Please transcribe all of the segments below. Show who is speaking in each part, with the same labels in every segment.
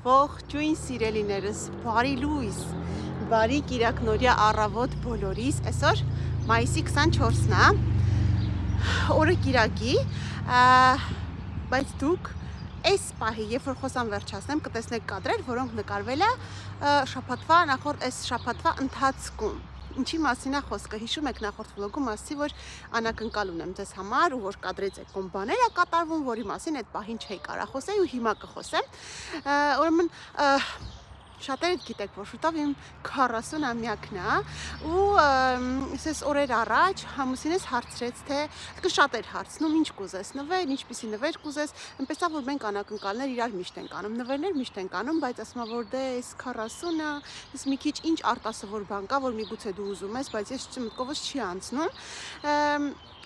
Speaker 1: Ողջույն սիրելիներս, բարի լույս, բարի կիրակնորյա առավոտ բոլորիս, այսօր մայիսի 24-ն է, օրը կիրակի, բայց դուք այս պահի, երբ որ խոսամ վերջացնեմ, կտեսնեք կադրեր, որոնք նկարվել է շաբաթվա, նախորդ այս շաբաթվա ընթացքում։ Ինչի մասին է խոսքը, հիշում եք նախորդ վլոգում ասացի, որ անակնկալ ունեմ ձեզ համար ու որ կադրեց եք բաներ է կատարվում, որի մասին այդ պահին չէի կարող խոսել ու հիմա կխոսեմ։ Ուրեմն շատերդ գիտեք, որ շուտով իմ 40-ամյակն է ու ասես օրեր առաջ համուսինս հարցրեց, թե շատեր հարցնում, ինչ կուզես նվեր, ինչպիսի նվեր կուզես, այնպես է, որ մենք անակնկալներ իրար միշտ ենք անում, նվերներ միշտ ենք անում, բայց ասում եմ, որ դե այս 40-ը, ես մի քիչ ինչ արտասովոր բան կա, որ միգուցե դու ուզում ես, բայց ես մտքովս չի անցնում։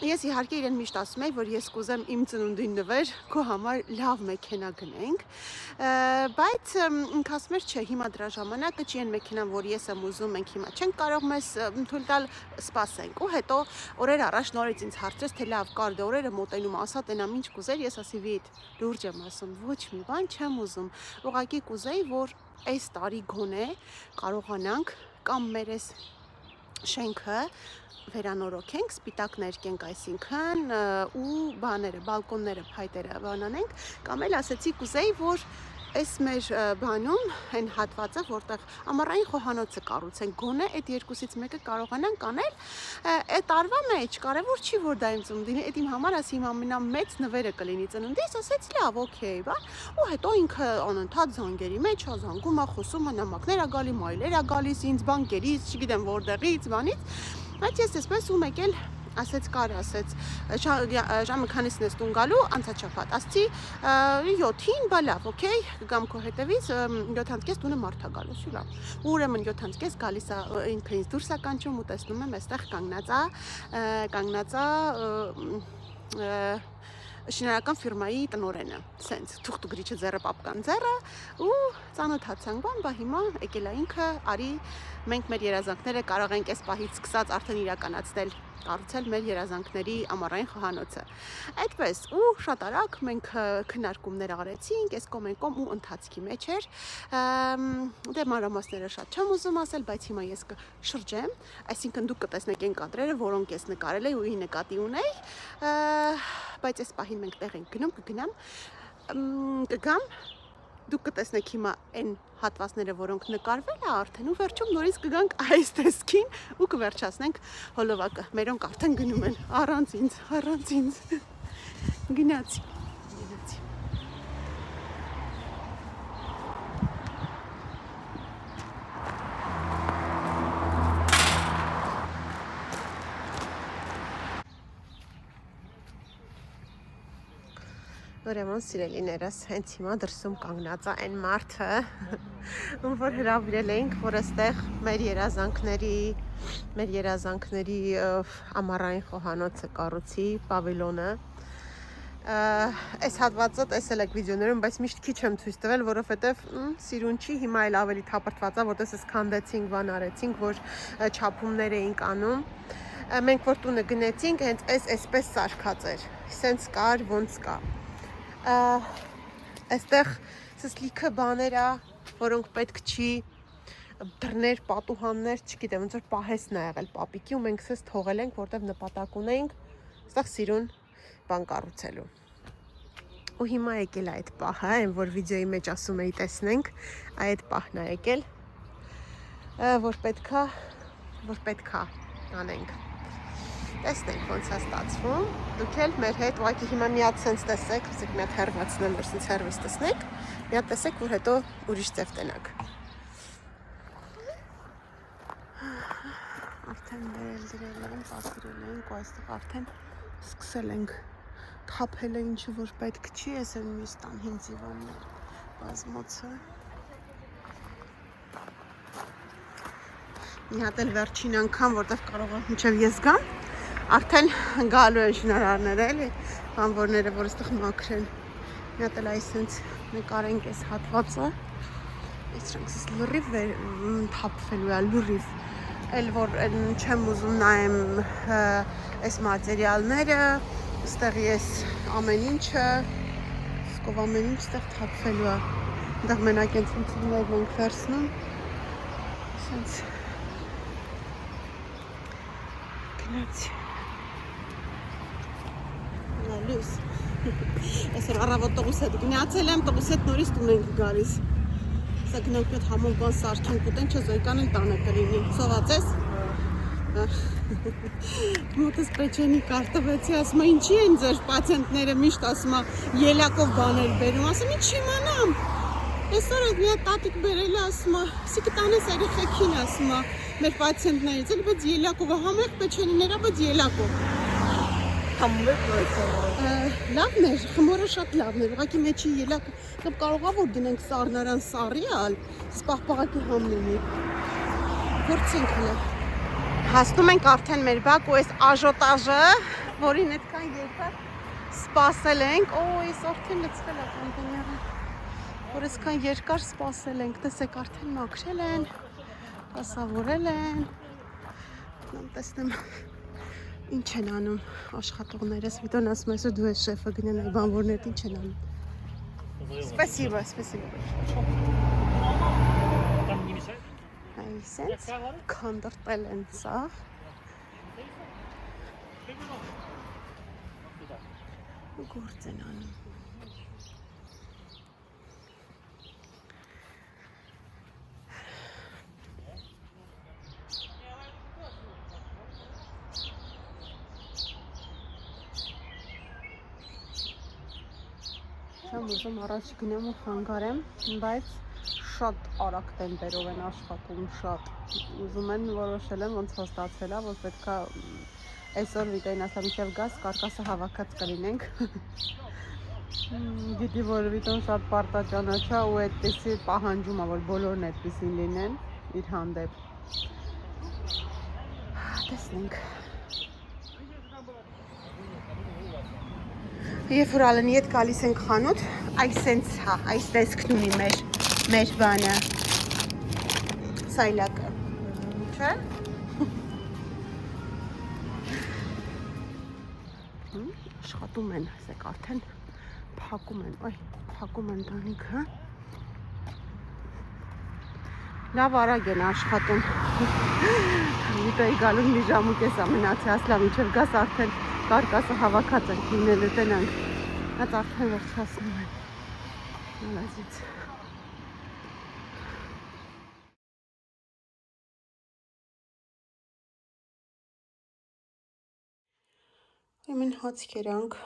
Speaker 1: Ես իհարկե իրեն միշտ ասում եմ, որ ես կուզեմ իմ ծնունդին նվեր, քո համար լավ մեքենա գնենք, բայց ինքը ասում էր, չէ, հիմա դրա ժամանակը չի այն մեքենան, որ ես եմ ուզում, մենք հիմա չենք կարող մեզ թույլ տալ, սպասենք։ Ու հետո օրեր առաջ նորից ինձ հարցրեց, թե լավ, կար դե օրերը մոտենում, ասա տենամ ինչ կուզեր, ես ասի վիտ, լուրջ եմ ասում, ոչ մի բան չեմ ուզում, ուղղակի կուզեի, որ այս տարի գոնե կարողանանք կամ մեր այս շենքը վերանորոգենք, սպիտակ ներկենք, այսինքն ու բաները, բալկոնները, փայտերը բանանենք, կամ էլ ասեցի կուզեի, որ այս մեր բանում այն հատվածը, որտեղ ամառային խոհանոցը կառուցենք, գոնե այդ երկուսից մեկը կարողանանք անել, այդ տարվա մեջ կարևոր չի, որ դա իմ ծնունդին է, այդ իմ համար ասի իմ ամենամեծ նվերը կլինի ծնունդիս, ասեց լավ, օքեյ, բան, ու հետո ինքը անընդհատ զանգերի մեջ է, զանգում է, խոսում է, նամակներ է գալի, մայլեր է գալիս ինձ, բանկերից, չգիտեմ որտեղից, բանից, բայց ես այսպես ու մեկ էլ ասեց կար, ասեց ժամը քանիսն ես տուն գալու, անցաչափած, ասցի 7-ին, բա լավ, օքեյ, կգամ քո հետևից, 7:30 տունը մարդ է գալու, լավ։ Ու ուրեմն 7:30 գալիս է, ինքը ինձ դուրս է կանչում ու տեսնում եմ, այստեղ կանգնած է շինարարական ֆիրմայի տնօրենը, սենց թուղթուգրիչը ձեռը պապկան ձեռը ու ծանոթացանք, բա հիմա եկել է ինքը, արի մենք մեր երազանքները կարող ենք այս պահից սկսած արդեն իրականացնել, կառուցել մեր երազանքների ամառային խոհանոցը։ Այդպես ու շատ արագ մենք քննարկումներ արեցինք, այս կողմ այն կողմ ու ընթացքի մեջ էր։ Դե մանրամասները շատ չեմ ուզում ասել, բայց հիմա ես կշրջեմ, այսինքն դուք կտեսնեք այն կադրերը, որոնք ես նկարել եմ ու ի նկատի ունեի, բայց այս պահին մենք տեղ ենք գնում, կգամ, դուք կտեսնեք հիմա այն հատվածները, որոնք նկարվել է արդեն ու վերջում նորից կգանք այս տեսքին ու կվերջացնենք հոլովակը, մերոնք արդեն գնում են, առանց ինձ, գնացի։ Ուրեմն սիրելիներս, հենց հիմա դրսում կանգնած է այն մարդը, ում որ հրավիրել էինք, որ այստեղ մեր երազանքների ամառային խոհանոցը կառուցի, պավիլոնը։ Այս հատվածը տեսել եք վիդեոներում, բայց միշտ քիչ եմ ցույց տվել, որովհետև սիրուն չի, հիմա էլ ավելի թափրտված է, որտեղ էս քանդեցինք, բան արեցինք, որ չափումներ էինք անում։ Մենք որ տունը գնեցինք, հենց այսպես սարքած էր, սենց կար, ոնց կա։ Այստեղ լիքը բաներ է, որոնք պետք չի, դռներ, պատուհաններ, չգիտեմ, ոնց որ պահեսն է եղել պապիկի ու մենք սես թողել ենք, որտեղ նպատակ ունեինք այստեղ սիրուն բան կառուցելու։ Ու հիմա եկել է այդ պահը, այն որ վիդեոյի մեջ ասում էի տեսնենք, այդ պահն է եկել, որ պետքա անենք։ Տեսնենք ոնց է ստացվում, դուք էլ մեր հետ, ուղղակի հիմա մի հատ սենց տեսեք, ասեք մի հատ հեռվացնեմ, որ սենց հեռվից տեսնեք, մի հատ տեսեք, որ հետո ուրիշ ձև տենաք։ Արդեն դրել են, պատրել ենք ու այստեղ արդեն սկսել ենք թափել է ինչը որ պետք չի, ես են մի ստան հինձ իվաններ բազմոցը։ Մի հատ էլ վերջին անգամ, որտեղ կարող է մինչև ես գամ, արդեն գալու են շինարարները, էլի, բանվորները, որ այստեղ մաքր են։ Մի հատ էլ այսենց նկարենք այս հատվածը, այսրանքս լրիվ թափվելու է, լրիվ, էլ որ չեմ ուզում նայեմ այս մատերիալները, այստեղ ես ամեն ինչը, սկով ամեն ինչ այստեղ թափվելու է։ Դա մենակ են ցույցներն ենք վերցնում։ Սենց գնացի։ Լույս։ Այսօր առավոտ տղուս հետ գնացել եմ, տղուս հետ նորից տուն ենք գալիս։ Սա գնանք մետ համոն բան սարքենք ուտենք, չէ Զոյկան են տանը կլինի։ Սոված ես։ Մոտս պեչենի կարտվեցի, ասում է ինչի են ձեր պացիենտները միշտ ասում է ելակով բաներ բերում, ասում ինչի իմանամ։ Այսօր այդ մի հատ տատիկ բերել է, ասում է, սի կտանես երեխեքին, ասում է, մեր պացիենտներից, էլի բայց ելակով, համեղ պեչենիները, բայց ելակով։ Լավն էր, խմորը շատ լավն էր, ուղղակի մեջի ելակ, կարող է որ դնենք սառնարան սառիալ, սպաղպաղակի համ լինի, փորձենք հլը։ Հասնում ենք արդեն մեր բակ ու այս աժոտաժը, որին այդքան երկար սպասել ենք, այս արդեն լցվել է կոնտեյները, որ այսքան երկար սպասել ենք, տեսեք արդեն մաքրել են, կասավորել են, տեսնեմ ինչ են անում աշխատողներս, Վիտոն ասում ես դու ես շեֆը գնեն այ բանվորներդ ինչ են անում։ Спасибо, спасибо. Այսենց քանդրտել են սա։ Գործ են անում։ Չեմ ուզում առաջ գնեմ ու խանգարեմ, բայց շատ արագ տեմպերով են աշխատում, շատ։ Ուզում են որոշել եմ, ոնց հաստացել է, որ պետքա այսօր Վիտային ասա մինչև գազ կարկասը հավաքած կլինենք։ Գիտի, որ Վիտոն շատ պարտաճանաչ է ու այդպեսի պահանջում է, որ բոլորն այդպեսին լինեն իր հանդեպ։ Տեսնենք։ Երբ որ Ալենի հետ գալիս ենք խանութ, այսենց հա, այս տեսքն ունի մեր բանը, սայլակը, չէ՞։ Աշխատում են, ասեք արդեն փակում են, այ, փակում են տանիքը։ Լավ արագ են աշխատում։ Վիտայի գալուն մի ժամուկես ամենացի, ասլա մինչև գազ արդեն կարկասը հավաքած ենք լինելու տնանք, այդ արդեն վերջացնում են, նալազից։ Իմին հաց կերանք,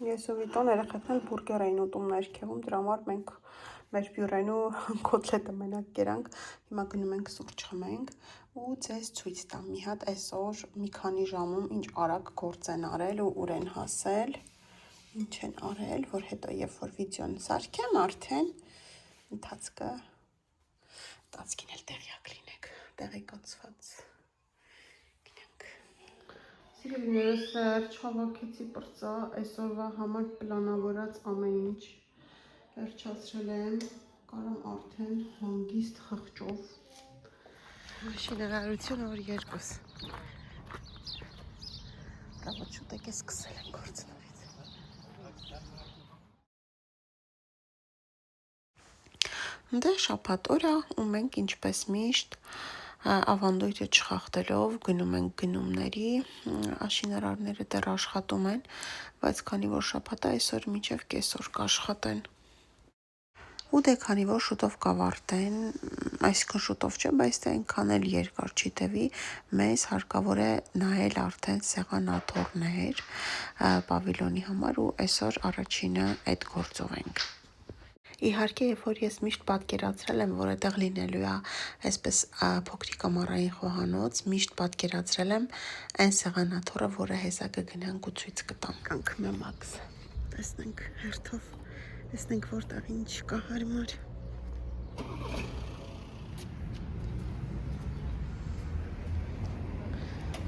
Speaker 1: ես ու Վիտոն երեխեքն էլ բուրգեր էին ուտում ներքևում, դրա համար մենք մեր բյուրեն ու կոտլետը մենակ կերանք, հիմա գնում ենք սուրճ խմենք ու ձեզ ցույց տամ մի հատ այսօր մի քանի ժամում ինչ արագ գործ են արել ու ուր են հասել, ինչ են արել, որ հետո երբ որ վիդեոն սարքեմ արդեն ընթացքը տածքին էլ տեղյակ լինեք, տեղեկացված գնանք։ Սիրելիներս չհավաքեցի պրծա, այսօրվա համար պլանավորած ամեն ինչ վերջացրել եմ, կարամ արդեն հանգիստ խղճով շինարարությունը որ երկուս Դա շուտ եք սկսել են գործնորից Դե շաբաթ օր է ու մենք ինչպես միշտ ավանդույթը չխախտելով գնում ենք գնումների, աշինարարները դեռ աշխատում են, բայց քանի որ շաբաթ է այսօր մինչև կեսօր կաշխատեն ու դե քանի որ շուտով կավարտեն, այսքան շուտով չէ, բայց դա այնքան էլ երկար չի տևի, մեզ հարկավոր է նայել արդեն սեղանաթոռներ պավիլոնի համար ու այսօր առաջինը այդ գործով ենք։ Իհարկե, երբ որ ես միշտ պատկերացրել եմ, որ այդտեղ լինելու է այսպես փոքրիկ ամառային խոհանոց, միշտ պատկերացրել եմ այն սեղանաթոռը, որը հեսա կգնանք ու ցույց կտամ։ Կանք մեմաքս, տեսնենք հերթով, տեսնենք որտեղ ինչ կա հարմար։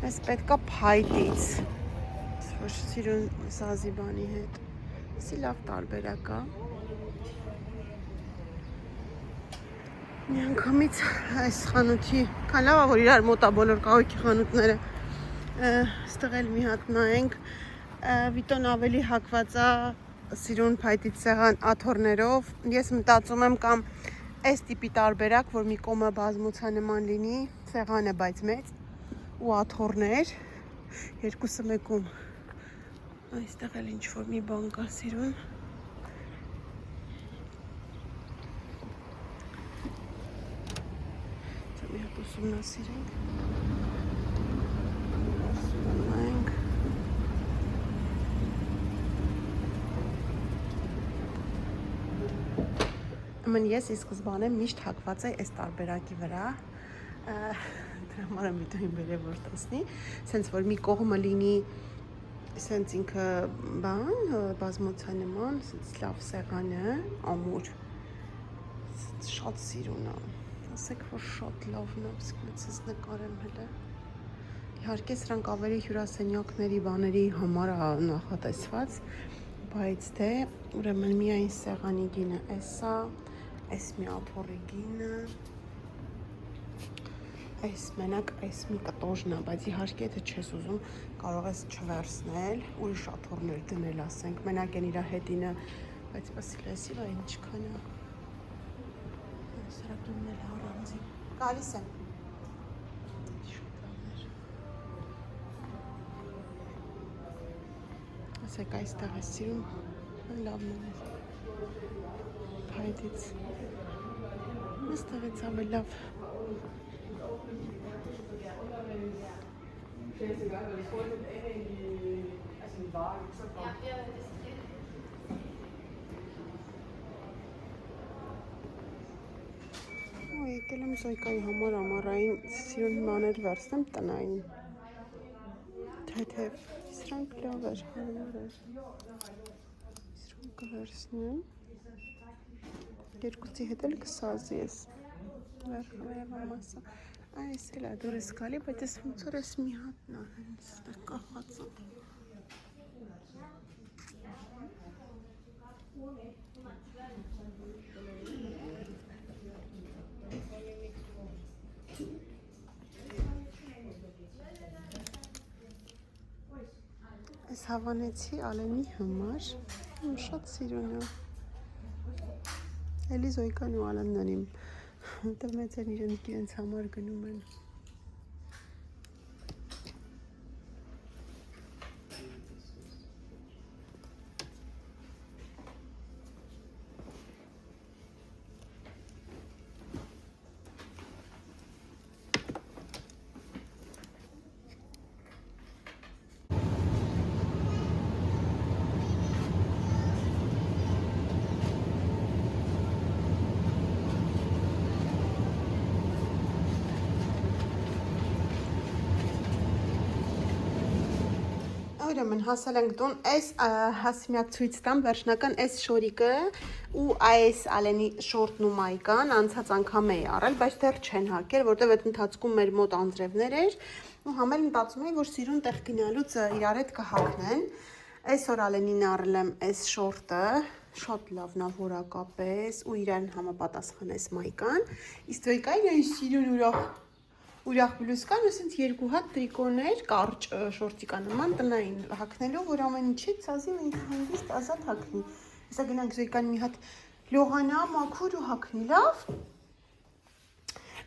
Speaker 1: Այս պետք է փայտից, ոչ սիրուն սազի բանի հետ, սի լավ տարբերակ է։ Մի անգամից այս խանութի, քան լավ է, որ իրար մոտ է բոլոր կահույքի խանութները, ստեղ էլ մի հատ նայենք, Վիտոն ավելի հակված է սիրուն փայտից սեղան աթոռներով։ Ես մտածում եմ կամ այս տիպի տարբերակ, որ մի կողմը բազմոցանման լինի, սեղանը բայց մեծ ու աթոռներ, երկուսը մեկում։ Այստեղ էլ ինչ-որ մի բան կա սիրուն։ Դա մի հատ ուսումնասիրենք։ Ման ես ի սկզբանե միշտ հակված էի այս տարբերակի վրա, դրա համար եմ դու իմ որ տեսնի, սենց որ մի կողմը լինի, սենց ինքը բան, բազմոցանման, սենց լավ սեղանը, ամուր, սենց շատ սիրուն է, ասեք որ շատ լավն է, սկսեց նկարեմ հելը, իհարկե սրանք ավելի հյուրասենյակների բաների համար է նախատեսված, բայց դե ուրեմն միայն սեղանի գինը էսա, այս մի աթոռի գինը, այս մենակ այս մի կտոժն է, բայց իհարկե եթե չես ուզում կարող ես չվերցնել, ուրիշ աթոռներ դնել, ասենք, մենակ են իրա հետինը, բայց սիլեսիվ է ինչքան է, սրա դունել առանձին, գալիս եմ, ասեք այստեղ է սիրում, լավն է, հայդից, այստեղից ավելի լավ, եկել եմ Զոյկայի համար ամառային սիրուն մաներ վերցնեմ տնային, թեթև, սրանք լավ էր, հարմար էր, սրանք կվերցնեմ, երկուսի հետ էլ կսազի ես, վերխը վերևա մասը, այս էլ է դուրս գալի, բայց ես ոնց որ ես մի հատնա, հենց տեղ կախած եմ, Այս հավանեցի Ալենի համար, շատ սիրուն է, էլի Զոյկան ու Ալենն են իմ տմեցեն իրենց համար գնում են, Ուրեմն հասել ենք տուն, այս հասիմյակ ցույց տամ վերջնական այս շորիկը ու այս Ալենի շորտն ու մայկան անցած անգամ էի առել, բայց դեռ չեն հագել, որտեղ այդ ընթացքում մեր մոտ անձրևներ էր ու համել մտածում էի, որ սիրուն տեղ գնալուց իրար հետ կհագնեն։ Այսօր Ալենին առել եմ այս շորտը, շատ լավն է որակապես ու իրան համապատասխան այս մայկան, իսկ Զոյկային այն սիրուն ուրախ բլուսկան ու սենց երկու հատ տրիկոներ, կարճ շորտիկա նման տնային հագնելու, որ ամեն ինչից ազի մենք հանգիստ ազատ հագնի։ Հեսա գնանք Զոյկան մի հատ լողանա, մաքուր ու հագնի, լավ։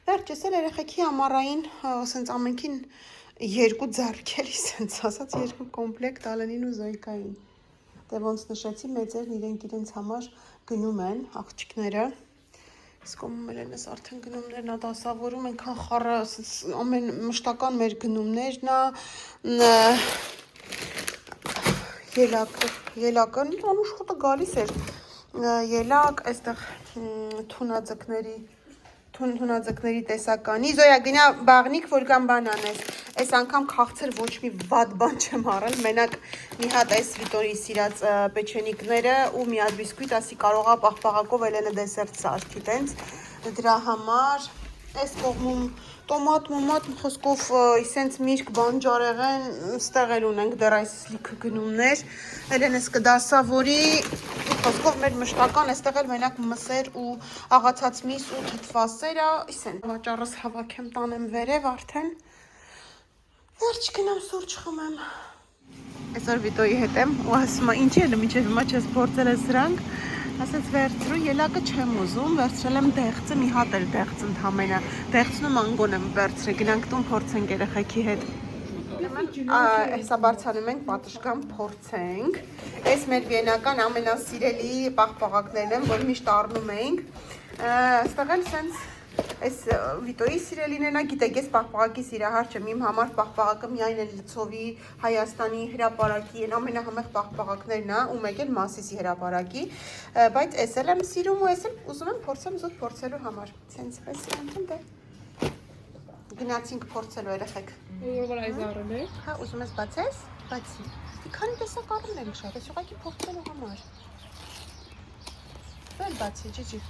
Speaker 1: Վերջս էլ երեխեքի ամառային սենց ամենքին երկու ձեռքերի սենց ասած երկու կոմպլեկտ Ալենին ու Զոյկային։ Դե ոնց նշեցի մեծերն իրենց համար գնում են աղջիկները։ Իսկ մերենս արդեն գնումներն ա դասավորում, ենքան խառը, ամեն մշտական մեր գնումներն ա, ելակը, անուշ խոտը գալիս էր, ելակ, այստեղ թունաձկների տեսականի, Զոյա գնա բաղնիկ, որ կան բան անես, այս անգամ քաղցր ոչ մի վատ բան չեմ առել, մենակ մի հատ այս Վիտորի սիրած պեչենիկները ու մի հատ բիսկույթ, ասի կարողա պաղպաղակով Էլենը դեսերտ սարքի տենց, դրա համար, այս կողմում տոմատ, խոսքով իսենց միրգ բանջարեղեն, ստեղ էլ ունենք դեռ այս լիքը գնումներ, Էլենս կդասավորի, խոսքով մեր մշտական, այստեղ էլ մենակ մսեր ու աղացած միս ու թթվասերը, իսեն վաճառս հավաքեմ տանեմ վերև արդեն, վերջ գնամ սուրճ խմեմ։ Այսօր Վիտոյի հետ եմ ու ասում եմ ինչի եմ մինչև հիմա չես փորձել ես սրանք ասած վերցրու ելակը չեմ ուզում վերցրել եմ դեղցը մի հատ էլ դեղց ընդամենը դեղցն ու մանգոն եմ վերցրել գնանք տուն փորձենք երեխեքի հետ Հեսա բարձանում ենք պատշգամ փորձենք այս մեր վիենական ամենասիրելի պաղպաղակներն են որ միշտ առնում ենք այստեղ էլ սենց Այս Վիտոյի սիրելիներն է, գիտեք, ես պաղպաղակի սիրահար չեմ, իմ համար պաղպաղակը միայն էլ Լցովի, Հայաստանի հրապարակի, են ամենահամեղ պաղպաղակներն է, ու մեկ էլ Մասիսի հրապարակի, բայց ես էլ եմ սիրում ու ես էլ ուզում եմ փորձեմ զուտ փորձելու համար, սենց ես սրանքն դե, գնացինք փորձելու երեխեք։
Speaker 2: Որ այս առել է։
Speaker 1: Հա, ուզում ես բացես, բացի, մի քանի տեսակ առել ենք շատ, ես ուղղակի փորձելու համար։ Վել բացի, ջիջի։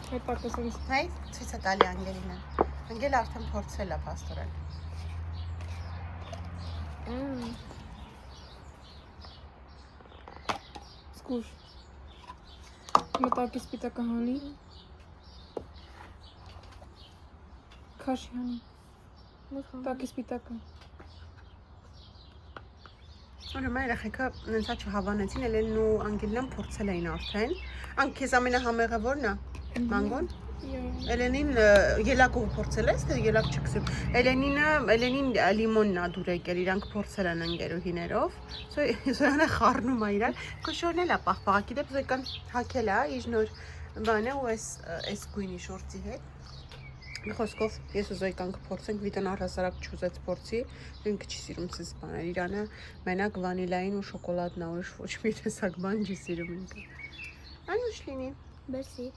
Speaker 2: Հետո կսենց
Speaker 1: Հայ, ցույց է տալի Անգելինը։ Անգելը արդեն փորձել է փաստորեն։
Speaker 2: Սկուր։ Մտակի սպիտակահանի։ Քաշյանի։ Մտակի սպիտակը։
Speaker 1: Ուրեմն երեխեքը նենցա չհավանեցին, Էլենն ու Անգելինան փորձել էին արդեն։ Անգ քեզ ամենահամեղը ո՞րն է։ Մանգոն։ Էլենին ելակով փորձել ես, թե ելակ չքսում։ Էլենին լիմոնն է դուր եկել, իրանք փորձել են ընկերուհիներով։ Սոյանը խառնում է իրար։ Կշորն էլ է պաղպաղակի դեպ զոյկան հակել է իր նոր բանը ու այս գույնի շորտի հետ։ Մի խոսքով ես ու Զոյկան կփորձենք, Վիտոն առհասարակ չուզեց փորձի, ինքը չի սիրում սենց բաներ, իրանը մենակ վանիլային ու շոկոլադն է, ուրիշ ոչ մի տեսակ բան չի սիրում ինքը։ Անուշ լինի։
Speaker 2: Բերսի։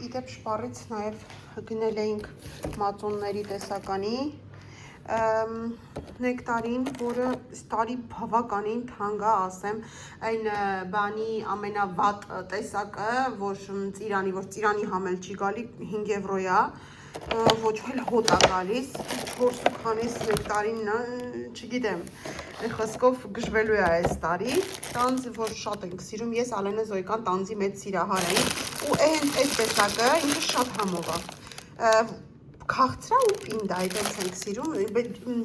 Speaker 1: Իդեպ շպարից նաև գնել էինք մածոնների տեսականի, նեկտարին, որը տարի բավականին թանկ է, ասեմ, այն բանի ամենավատ տեսակը, որ ծիրանի համել չի գալի 5 եվրո է, ոչ էլ հոտ է գալիս, 4 քանիս նեկտարինն է, չգիտեմ, խոսքով գժվելու է այս տարի, տանձը, որ շատ ենք սիրում, ես Ալենը Զոյկան տանձի մեծ սիրահար էինք, ու հենց այս տեսակը ինքը շատ համով է, քաղցրա ու պինդա, այդպես ենք սիրում,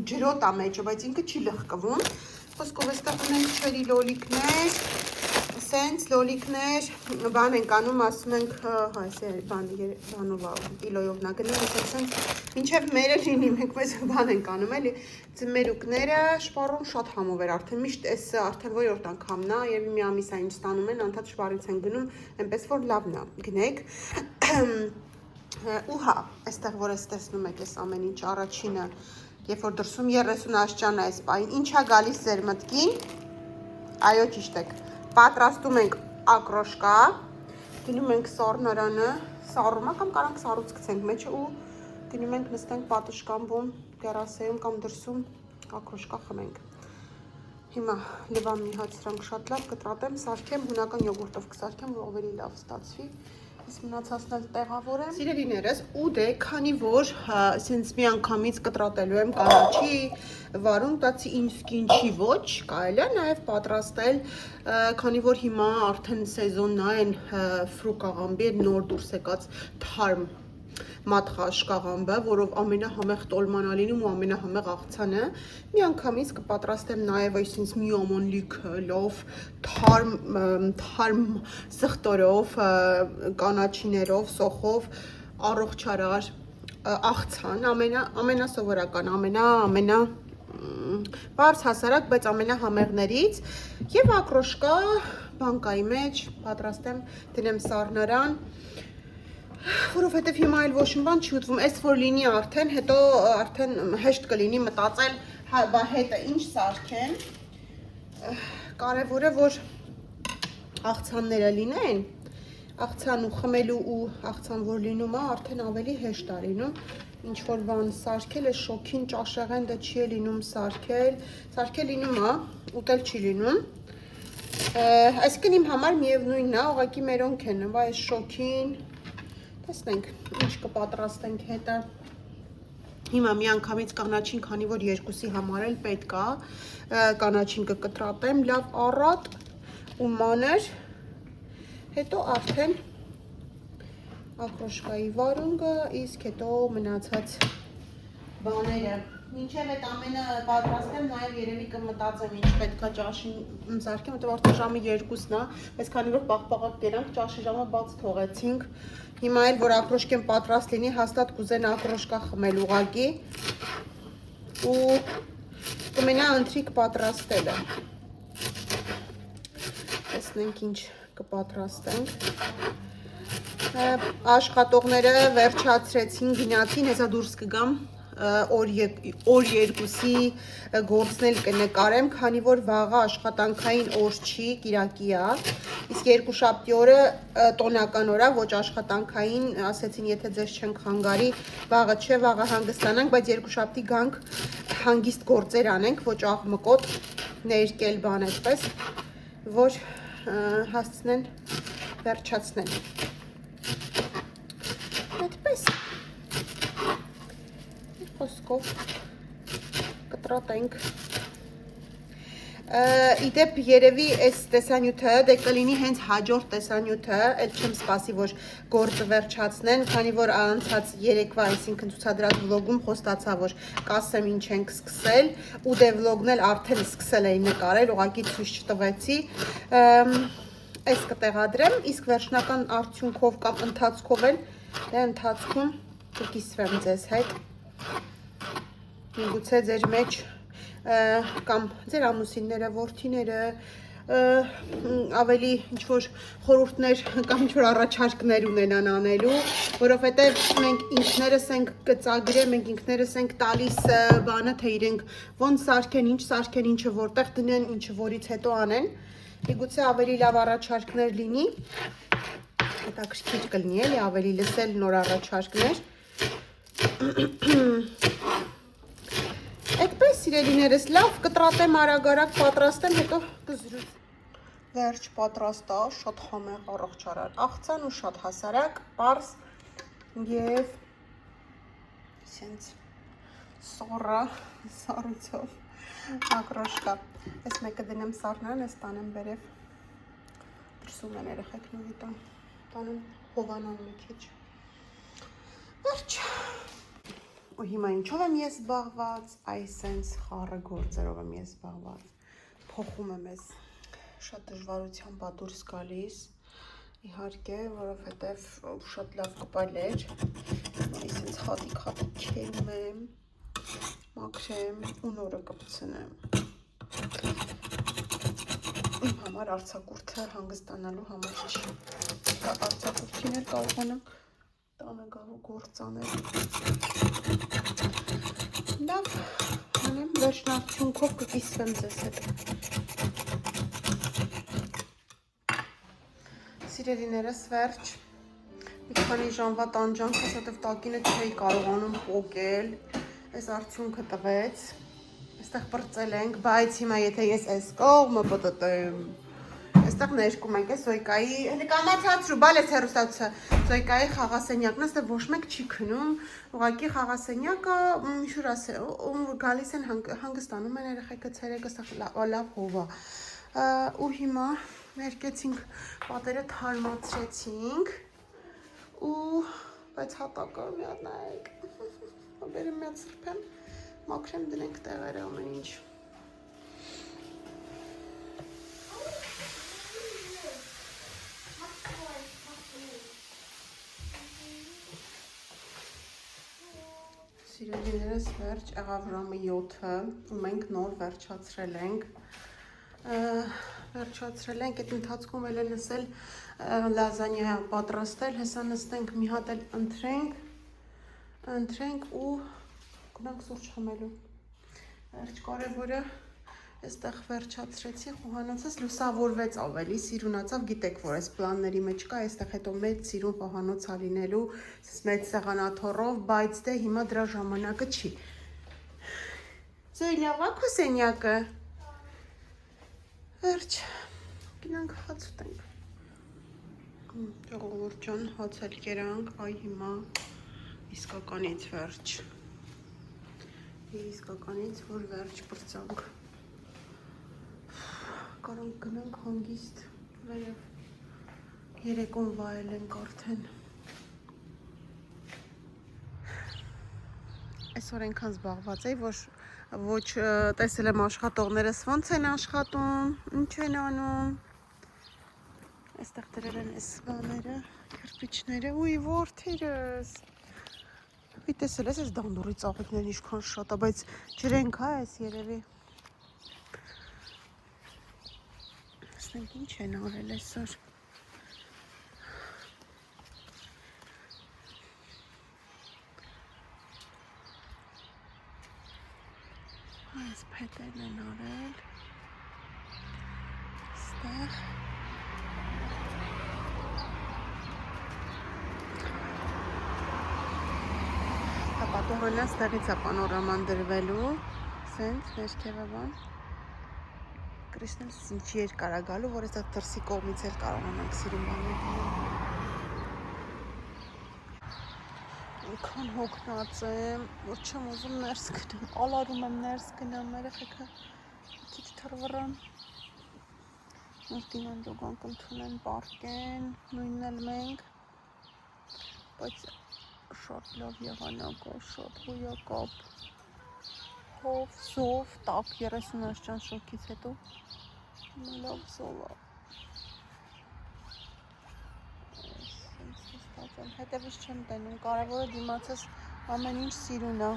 Speaker 1: ջրոտ է մեջը, բայց ինքը չի լղկվում, խոսքով այստեղ ունենք չերի լոլիկներ, սենց լոլիկներ, բան ենք անում, ասում ենք, բանով կիլոյով նա գնում, սենց, մինչև մերը լինի, մենք մեզ բան ենք անում, էլի, ձմերուկները շպարում շատ համով էր արդեն, միշտ ես արդեն որորդ անգամն է, և մի ամիս այն ստանում են, անդադ շպարից են գնում, այնպես որ լավն է, գնեք, ու հա, այստեղ որ ես տեսնում եք ես ամեն ինչ առաջինը, երբ որ դրսում 30 աշճան է այս պային, ինչ է գալիս ձեր մտքին, այո ճիշտ եք, պատրաստում ենք ակրոշկա, գնում ենք սառնարանը, սառումը կամ կարանք սառուց գցենք մեջը ու գնում ենք նստենք պատշգամբում, տերասեում կամ դրսում ակրոշկա խմենք։ Հիմա լվան մի հատ սրանք շատ լավ կտրատեմ, սարքեմ, հունական յոգուրտով կսարքեմ, որ ավելի լավ ստացվի։ Ես մնացածն էլ տեղավորեմ։ Սիրելիներս, ու դե, քանի որ սենց մի անգամից կտրատելու եմ կանաչի վարում, տացի իմ սկինչի ոչ, կարելի է նաև պատրաստել, քանի որ հիմա արդեն սեզոնն է այն ֆրուկաղամբի նոր դուրս եկած թարմ մատխաշ կաղամբը, որով ամենահամեղ տոլման ալինում ու ամենահամեղ աղցանը, մի անգամից կպատրաստեմ նաև այսինց մի օմոնլիք լով, թարմ սխտորով, կանաչիներով, սոխով, առողջարար աղցան, ամենասովորական, բարձ հասարակ, բայց ամենահամեղներից և ակրոշկա բանկայի մեջ պատրաստեմ դնեմ սառնարան, որովհետև հիմա այլ ոչ մի բան չի ուտվում, այս որ լինի արդեն, հետո արդեն հեշտ կլինի մտածել, բա հետը ինչ սարքեն, կարևորը որ աղցանները լինեն, աղցան ու խմելու ու աղցան որ լինում է, արդեն ավելի հեշտ է լինում, ինչ որ բան սարքել է շոքին ճաշեղեն դա չի է լինում սարքել լինում է, ուտել չի լինում, այսինքն իմ համար միևնույնն է, ուղղակի մերոնք են, բա այս շոքին տեսնենք, ինչ կպատրաստենք հետը, հիմա մի անգամից կանաչին, քանի որ երկուսի համար էլ պետք է, կանաչին կկտրատեմ, լավ առատ ու մանր, հետո արդեն ակրոշկայի վարունգը, իսկ հետո մնացած բաները։ Մինչև այդ ամենը պատրաստեմ, նաև երևի կմտածեմ ինչ պետքա ճաշին սարքեմ, որտեղ արդեն ժամը 2-ն է, բայց քանի որ պաղպաղակ կերանք, ճաշի ժամը բաց թողեցինք։ Հիմա էլ որ ակրոշկեն պատրաստ լինի, հաստատ կուզեն ակրոշկա խմել ուղակի ու կմնա ընթրիք պատրաստելը։ Տեսնենք ինչ կպատրաստենք։ Աշխատողները վերջացրեցին, գնացին, հեսա դուրս կգամ օր երկուսի գործնել կնկարեմ, քանի որ վաղը աշխատանքային օր չի, կիրակի է, իսկ երկուշաբթի օրը տոնական օր է, ոչ աշխատանքային, ասեցին, եթե ձեզ չենք խանգարի, վաղը չէ, վաղը հանգստանանք, բայց երկուշաբթի գանք հանգիստ գործեր անենք, ոչ աղմկոտ, ներկել բան այդպես, որ հասցնեն վերջացնել։ Այդպես խոսքով կտրատենք։ Իդեպ երևի այս տեսանյութը դե կլինի հենց հաջորդ տեսանյութը, էլ չեմ սպասի, որ գործը վերջացնեն, քանի որ անցած երեկվա, այսինքն ցուցադրած վլոգում խոստացա, որ կասեմ ինչ ենք սկսել, ու դե վլոգն էլ արդեն սկսել էի նկարել, ուղղակի ցույց չտվեցի։ Այս կտեղադրեմ, իսկ վերջնական արդյունքով կամ ընթացքով էլ դե ընթացքում կկիսվեմ ձեզ հետ։ Միգուցե ձեր մեջ կամ ձեր ամուսինները, որդիները ավելի ինչ-որ խորհուրդներ կամ ինչ-որ առաջարկներ ունենան անելու, որովհետև մենք ինքներս ենք կծագրել, մենք ինքներս ենք տալիս բանը, թե իրենք ոնց սարքեն, ինչ սարքեն, ինչը որտեղ դնեն, ինչը որից հետո անեն։ Միգուցե ավելի լավ առաջարկներ լինի, հետաքրքիր կլինի էլի ավելի լսել նոր առաջարկներ։ Այդպես սիրելիներս, լավ կտրատեմ, արագ պատրաստեմ, հետո կզրույց։ Վերջ պատրաստա, շատ համեղ առողջարար աղցան ու շատ հասարակ, պարզ և սենց սառույցով ակրոշկա։ Այս մեկը դնեմ սառնան, այս տանեմ բերև, դրսում են երեխեք նույնի տանեմ հովանան մի քիչ։ Վերջ։ Ու հիմա ինչով եմ ես զբաղված, այս սենց խառը գործերով եմ ես զբաղված, փոխում եմ ես շատ դժվարությամբ ա դուրս գալիս, իհարկե, որովհետև շատ լավ կպալեր, այս սենց խատիկ քերում եմ, մաքրեմ ու նորը կպցնեմ, իմ համար արձակուրդը հանգստանալու համար չի, արձակուրդին էլ կարողանանք տանը գալու գործանել։ Լավ, անեմ վերջնարդյունքով կկիսվեմ ձեզ հետ։ Սիրելիներս վերջ, մի քանի ժամվա տանջանք, հեսատև տակինը չէի կարողանում պոկել, այս արդյունքը տվեց, այստեղ պրծել ենք, բայց հիմա եթե ես այս կողմը պտտեմ, այստեղ ներկում ենք այս Զոյկայի, կամացացրու, բալ ես հեռուստացուցը, Զոյկայի խաղասենյակն, այստեղ ոչ մեկ չի քնում, ուղղակի խաղասենյակը, ինչ-որ ասել, գալիս են հանգստանում են երեխեքը ցերեկը, այստեղ լավ հով է, ու հիմա ներկեցինք, պատերը թարմացրեցինք, ու բայց հատակը մի հատ նայեք, բերեմ մի հատ սրբեմ, մաքրեմ դնենք տեղերը ամեն ինչ։ Սիրելիներս վերջ աղավրամը 7-ը ու մենք նոր վերջացրել ենք, այդ ընթացքում էլ են ասել լազանյա պատրաստել, հեսա նստենք մի հատ էլ ընտրենք ու գնանք սուրճ խմելու, վերջ կարևորը այստեղ վերջացրեցի խոհանոցս լուսավորվեց ավելի, սիրունացավ, գիտեք, որ այս պլանների մեջ կա, այստեղ հետո մեծ սիրուն խոհանոց ա լինելու, մեծ սեղանաթոռով, բայց դե հիմա դրա ժամանակը չի։ Զոյ լավ ա քո սենյակը։ Վերջ, գնանք հաց ուտենք։ Ժողովուրդ ջան, հաց էլ կերանք, այ հիմա իսկականից վերջ։ Իսկականից, որ վերջ պրծանք։ Կարող գնանք հանգիստ, վերև երեկոն վայել ենք արդեն, այսօր այնքան զբաղված էի, որ ոչ տեսել եմ աշխատողներս ոնց են աշխատում, ինչ են անում։ Այստեղ դրել են այս բաները, կիրպիչները, ուй որդերս։ Մի տեսել ես այս դանդուրի ծաղիկներն ինչքան շատ է, բայց ջրենք հա այս երևի։ Տեսնենք ինչ են արել այսօր։ Այս փետերն են արել։ Այստեղ։ Պատողանն ստեղից է պանորաման դրվելու, սենց ներքևը բան։ Կրիշնելս ինչ երկար է գալու, որ այս դրսի կողմից էլ կարողանանք սիրում անել։ Ինքան հոգնած եմ, որ չեմ ուզում ներս գնամ, ալարում եմ ներս գնամ, երեխեքը քիչ թռվռան։ Մարտինան ջոգանք ընդունեն, պարկեն, նույնն էլ մենք, բայց շատ լավ եղանակ է, շատ հոյակապ, հով, զով, տակ 30 աշճան շոկից հետո, լավ զով է։ Հետևից չեմ տենում, կարևորը դիմացս ամեն ինչ սիրուն է։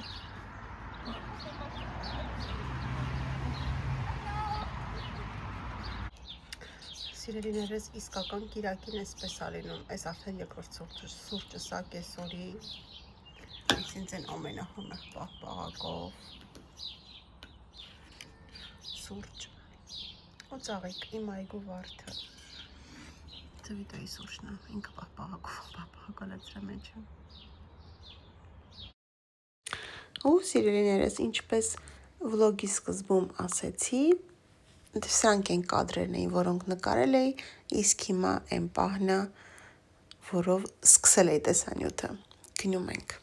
Speaker 1: Սիրելիներս իսկական կիրակին էսպես ալինում, այս արդեն երկրորդ սուրճը սա կեսորի, այսինց են ամենահամեղ պաղպաղակով, սուրճ, ու ծաղիկ, իմ այգու վարդը, ծվիտոյի սուրճն է, ինքը պաղպաղակով լեցրա մեջը։ Ու սիրելիներս, ինչպես վլոգի սկզբում ասեցի, սրանք են կադրերն էին, որոնք նկարել էի, իսկ հիմա են պահնա, որով սկսել էի տեսանյութը, գնում ենք։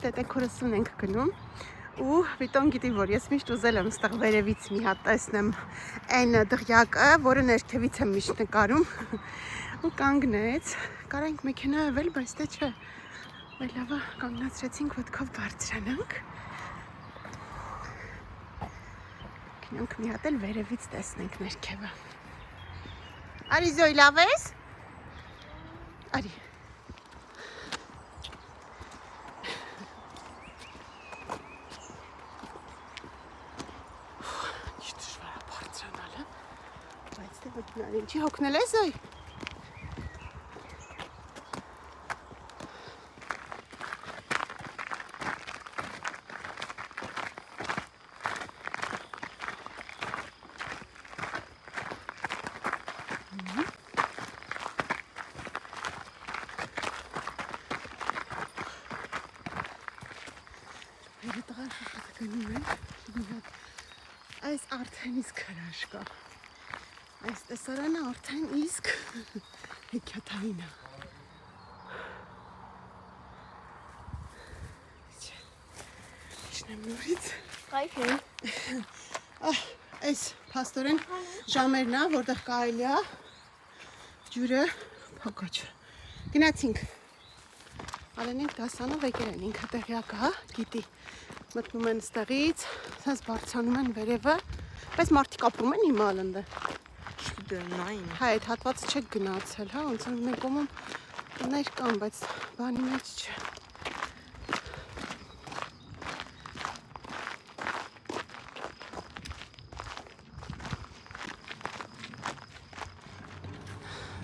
Speaker 1: Տետեքորսուն ենք գնում ու վիտոն գիտի, որ ես միշտ ուզել եմ ստեղ վերևից մի հատ տեսնեմ այն դղյակը, որը ներքևից եմ միշտ նկարում ու կանգնեց, կարանք մեքենայով էլ, բայց թե չէ, լավը կանգնացրեցինք ոտքով բարձրանանք, գնանք մի հատ էլ վերևից տեսնենք ներքևը։ Արի Զոյ, լավ ես? Արի։ Ինչի հոգնել ես Զոյ։ Այս արդեն իսկ հրաշ կա։ Այս տեսարանը արդեն իսկ հեքիաթային է։ Իջնեմ նորից։
Speaker 2: Կայք է։
Speaker 1: Այս փաստորեն ժամերն է, որտեղ կարելի է ջուրը փոկոչ։ Գնացինք։ Ալենենք դասանով եկել են, ինքը տեղյակ է, գիտի։ Մտնում են ստեղից, սենց բարձրանում են վերևը, բայց մարդիկ ապրում են հիմա ալնդը։ Հա, այդ հատվածը չեք գնացել, հա, ոնց որ մեր կողմում տներ կան, բայց բանի մեջ չէ։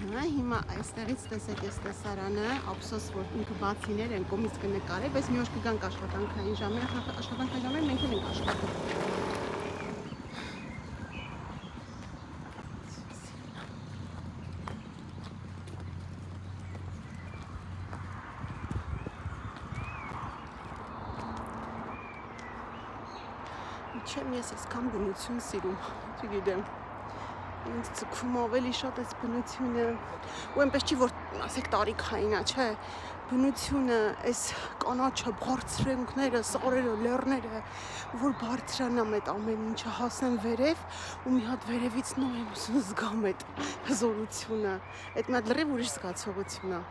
Speaker 1: Հա, հիմա այստեղից տեսեք այս տեսարանը, ափսոս որ ինքը բացիներ են, կողմից կնկարել, բայց մի օր կգանք աշխատանքային ժամերը, աշխատանքային ժամերը մենք էլ ենք աշխատում։ Չեմ ես այսքան բնություն սիրում, չգիտեմ, ինձ ցկվում ավելի շատ այս բնությունը ու այնպես չի որ ասեք տարիքային է, չէ, բնությունը, այս կանաչը, բարձրենքները, սարերը, լեռները, որ բարձրանամ այդ ամեն ինչը հասնեմ վերև ու մի հատ վերևից նայեմ ու զգամ այդ հզորությունը, այդ մի հատ լրիվ ուրիշ զգացողություն է։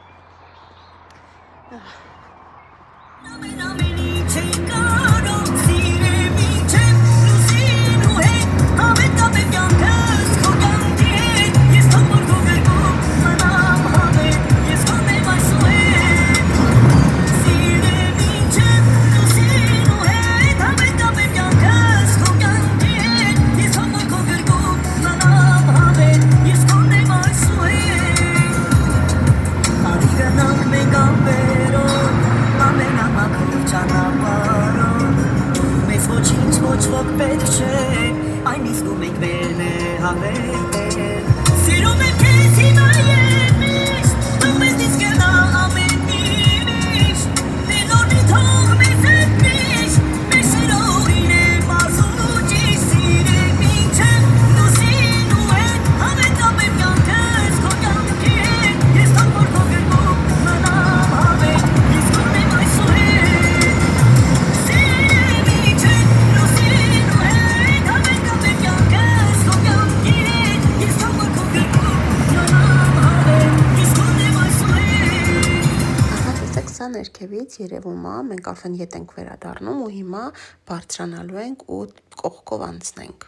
Speaker 1: Ներքևից երևում է, մենք արդեն ետ ենք վերադառնում ու հիմա բարձրանալու ենք ու կողքով անցնենք։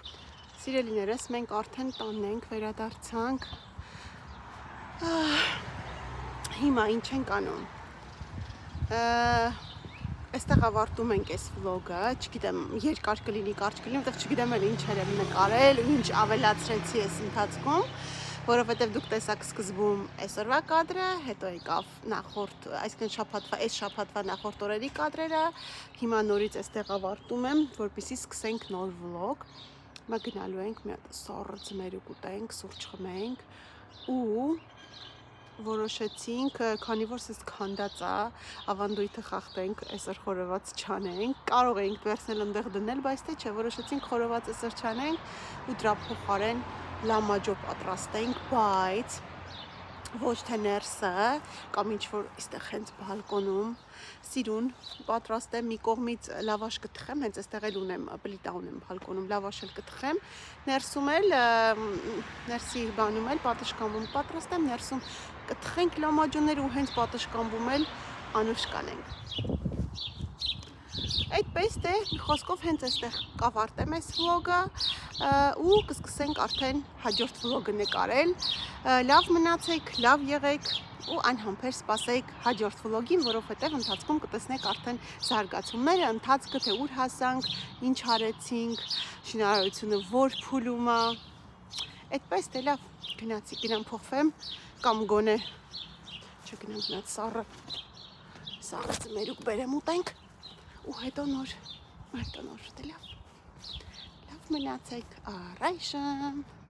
Speaker 1: Սիրելիներս, մենք արդեն տանն ենք, վերադարձանք։ Հիմա ինչ ենք անում։ Այստեղ ավարտում ենք այս վլոգը, չգիտեմ, երկար կլինի, կարճ կլինի, որտեղ չգիտեմ էլ ինչեր եմ նկարել ու ինչ ավելացրեցի այս ընթացքում, որովհետև դուք տեսաք սկզբում այսօրվա կադրը, հետո եկավ նախորդ, այսինքն շաբաթվա, այս շաբաթվա նախորդ օրերի կադրերը, հիմա նորից այստեղ ավարտում եմ, որպեսզի սկսենք նոր վլոգ։ Հիմա գնալու ենք մի հատ սառը ձմերուկ ուտենք, սուրճ խմենք ու որոշեցինք, քանի որ սենց քանդած է, ավանդույթը խախտենք, այսօր խորոված չանենք, կարող էինք վերցնել ընդեղ դնել, բայց թե չէ, որոշեցինք խորոված այսօր չանենք ու դրա փոխարեն լամաջո պատրաստենք, բայց ոչ թե ներսը կամ ինչ-որ այստեղ հենց բալկոնում սիրուն պատրաստեմ, մի կողմից լավաշ կթխեմ, հենց այստեղ էլ ունեմ, պլիտա ունեմ բալկոնում, լավաշ էլ կթխեմ, ներսում էլ, ներսի բանում էլ պատշգամբում պատրաստեմ, ներսում կթխենք լամաջոներ ու հենց պատշգամբում էլ անուշ կանենք։ Այդպես թե խոսքով հենց այստեղ կավարտեմ այս վլոգը ու կսկսենք արդեն հաջորդ վլոգը նկարել։ Լավ մնացեք, լավ եղեք ու անհամբեր սպասեք հաջորդ վլոգին, որովհետև ընթացքում կտեսնեք արդեն զարգացումները, ընթացքը, թե ուր հասանք, ինչ արեցինք, շինարարությունը որ փուլում է։ Այդպես թե լավ, գնամ փոխվեմ կամ գոնե չգնամ գնաց սառը ձմերուկ բերեմ ուտենք ու հետո նոր դե լավ մնացեք, առայժմ։